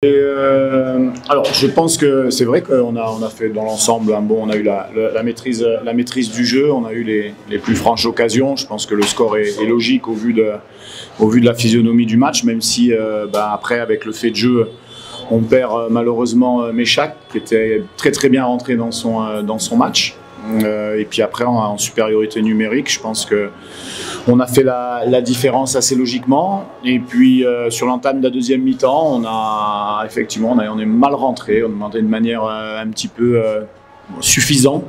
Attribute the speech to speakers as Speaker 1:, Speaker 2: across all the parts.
Speaker 1: Alors, je pense que c'est vrai qu'on a fait dans l'ensemble un bon. On a eu la maîtrise du jeu, on a eu les plus franches occasions. Je pense que le score est logique au vu de la physionomie du match, même si après, avec le fait de jeu, on perd malheureusement Méchac, qui était très bien rentré dans son match. Et puis après, en supériorité numérique, je pense qu'on a fait la différence assez logiquement. Et puis sur l'entame de la deuxième mi-temps, on est mal rentré, on demandait de manière un petit peu suffisante,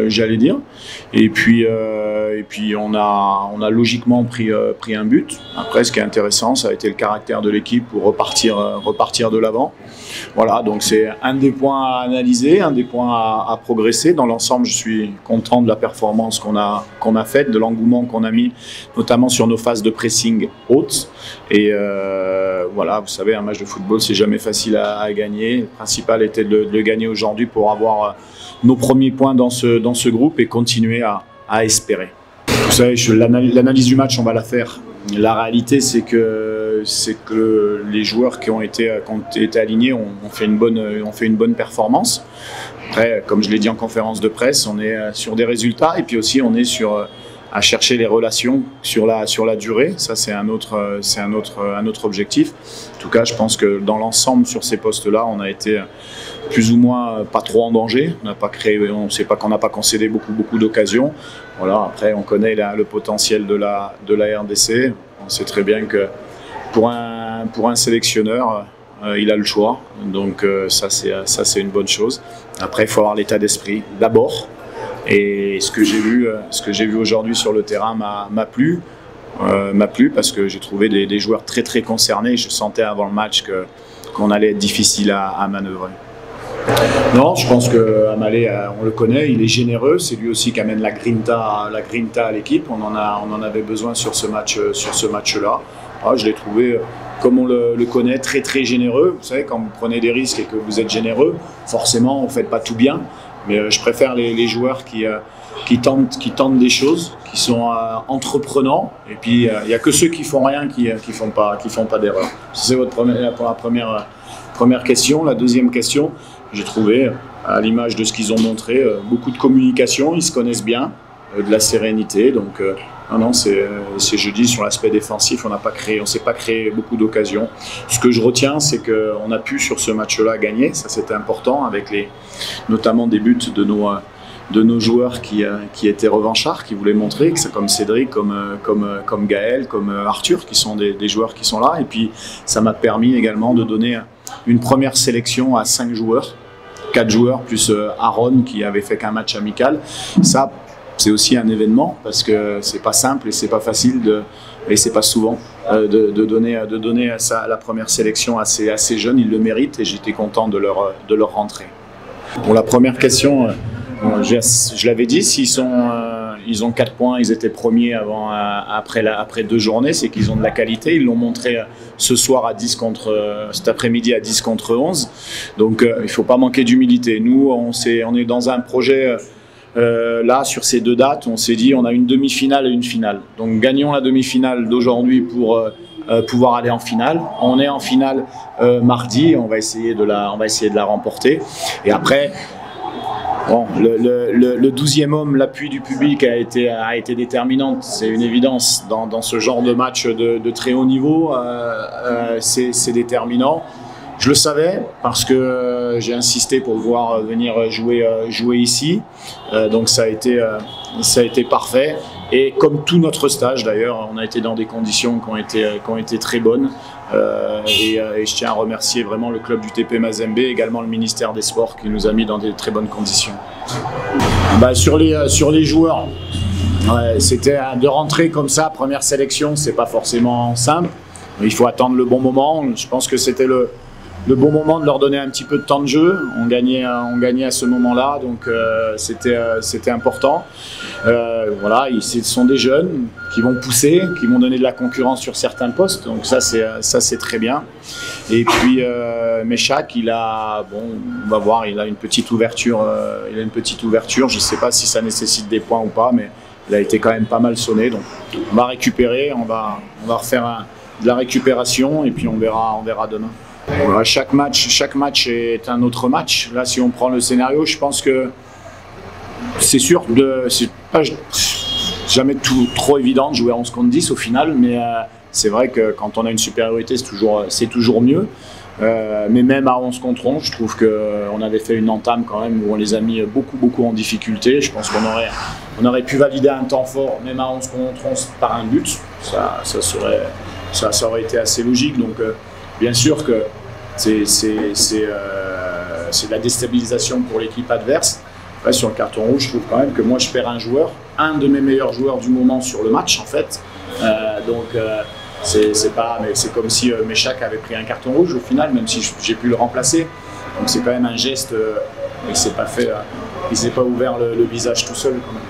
Speaker 1: j'allais dire. Et puis on a logiquement pris un but. Après, ce qui est intéressant, ça a été le caractère de l'équipe pour repartir de l'avant. Voilà, donc c'est un des points à analyser, un des points à progresser. Dans l'ensemble, je suis content de la performance qu'on a faite, de l'engouement qu'on a mis, notamment sur nos phases de pressing hautes. Et voilà, vous savez, un match de football, c'est jamais facile à gagner. Le principal était de le gagner aujourd'hui pour avoir nos premiers points dans ce groupe et continuer à espérer. Vous savez, l'analyse du match, on va la faire. La réalité, c'est que les joueurs qui ont été alignés ont fait une bonne performance. Après, comme je l'ai dit en conférence de presse, on est sur des résultats et puis aussi on est à chercher les relations sur la durée. Ça, c'est un autre objectif. En tout cas, je pense que dans l'ensemble, sur ces postes-là, on a été plus ou moins pas trop en danger. On sait pas qu'on n'a pas concédé beaucoup d'occasions. Voilà. Après, on connaît le potentiel de la RDC. On sait très bien que pour un sélectionneur, il a le choix. Donc ça, c'est une bonne chose. Après, il faut avoir l'état d'esprit d'abord. Et ce que j'ai vu aujourd'hui sur le terrain m'a plu parce que j'ai trouvé des joueurs très concernés. Je sentais avant le match qu'on allait être difficile à manœuvrer. Non, je pense qu'Amalé, on le connaît, il est généreux. C'est lui aussi qui amène la grinta à l'équipe. On en avait besoin sur ce match-là. Je l'ai trouvé, comme on le connaît, très généreux. Vous savez, quand vous prenez des risques et que vous êtes généreux, forcément, on ne fait pas tout bien. Mais je préfère les joueurs qui tentent des choses, qui sont entreprenants. Et puis, il n'y a que ceux qui font rien qui font pas d'erreur. C'est pour la première question. La deuxième question, j'ai trouvé, à l'image de ce qu'ils ont montré, beaucoup de communication, ils se connaissent bien, de la sérénité. Donc, non, c'est jeudi sur l'aspect défensif, on s'est pas créé beaucoup d'occasions. Ce que je retiens, c'est qu'on a pu sur ce match-là gagner, ça c'était important, avec notamment des buts de nos joueurs qui étaient revanchards, qui voulaient montrer, que c'est comme Cédric, comme Gaël, comme Arthur, qui sont des joueurs qui sont là. Et puis ça m'a permis également de donner une première sélection à 5 joueurs, 4 joueurs plus Aaron qui avait fait qu'un match amical. Ça, c'est aussi un événement parce que c'est pas simple et c'est pas facile et c'est pas souvent de donner la première sélection à ces jeunes. Ils le méritent et j'étais content de leur rentrée. Pour la première question, je l'avais dit, ils ont 4 points, ils étaient premiers après 2 journées, c'est qu'ils ont de la qualité. Ils l'ont montré cet après-midi à 10 contre 11. Donc il ne faut pas manquer d'humilité. Nous, on est dans un projet. Là, sur ces 2 dates, on s'est dit on a une demi-finale et une finale. Donc gagnons la demi-finale d'aujourd'hui pour pouvoir aller en finale. On est en finale mardi, on va essayer de la remporter. Et après, bon, le 12e homme, l'appui du public a été déterminant. C'est une évidence dans ce genre de match de très haut niveau. C'est déterminant. Je le savais parce que j'ai insisté pour pouvoir venir jouer ici. Donc ça a été parfait. Et comme tout notre stage d'ailleurs, on a été dans des conditions qui ont été très bonnes. Et je tiens à remercier vraiment le club du TP Mazembe, également le ministère des Sports qui nous a mis dans des très bonnes conditions. Sur les joueurs, c'était de rentrer comme ça, première sélection, c'est pas forcément simple. Il faut attendre le bon moment. Je pense que c'était le bon moment de leur donner un petit peu de temps de jeu. On gagnait à ce moment-là, donc c'était important. Voilà, ce sont des jeunes qui vont pousser, qui vont donner de la concurrence sur certains postes, donc ça c'est très bien. Et puis Méchac, on va voir, il a une petite ouverture. Je ne sais pas si ça nécessite des points ou pas, mais il a été quand même pas mal sonné. Donc on va récupérer, on va refaire de la récupération et puis on verra demain. Ouais, chaque match est un autre match. Là, si on prend le scénario, je pense que c'est sûr, c'est pas jamais trop évident de jouer 11 contre 10 au final, mais c'est vrai que quand on a une supériorité, c'est toujours mieux. Mais même à 11 contre 11, je trouve qu'on avait fait une entame quand même où on les a mis beaucoup en difficulté. Je pense qu'on aurait pu valider un temps fort, même à 11 contre 11, par un but. Ça aurait été assez logique. Donc bien sûr que c'est de la déstabilisation pour l'équipe adverse. Après, sur le carton rouge, je trouve quand même que moi je perds un de mes meilleurs joueurs du moment sur le match en fait. C'est comme si Méchac avait pris un carton rouge au final, même si j'ai pu le remplacer. Donc c'est quand même un geste, il s'est pas ouvert le visage tout seul quand même.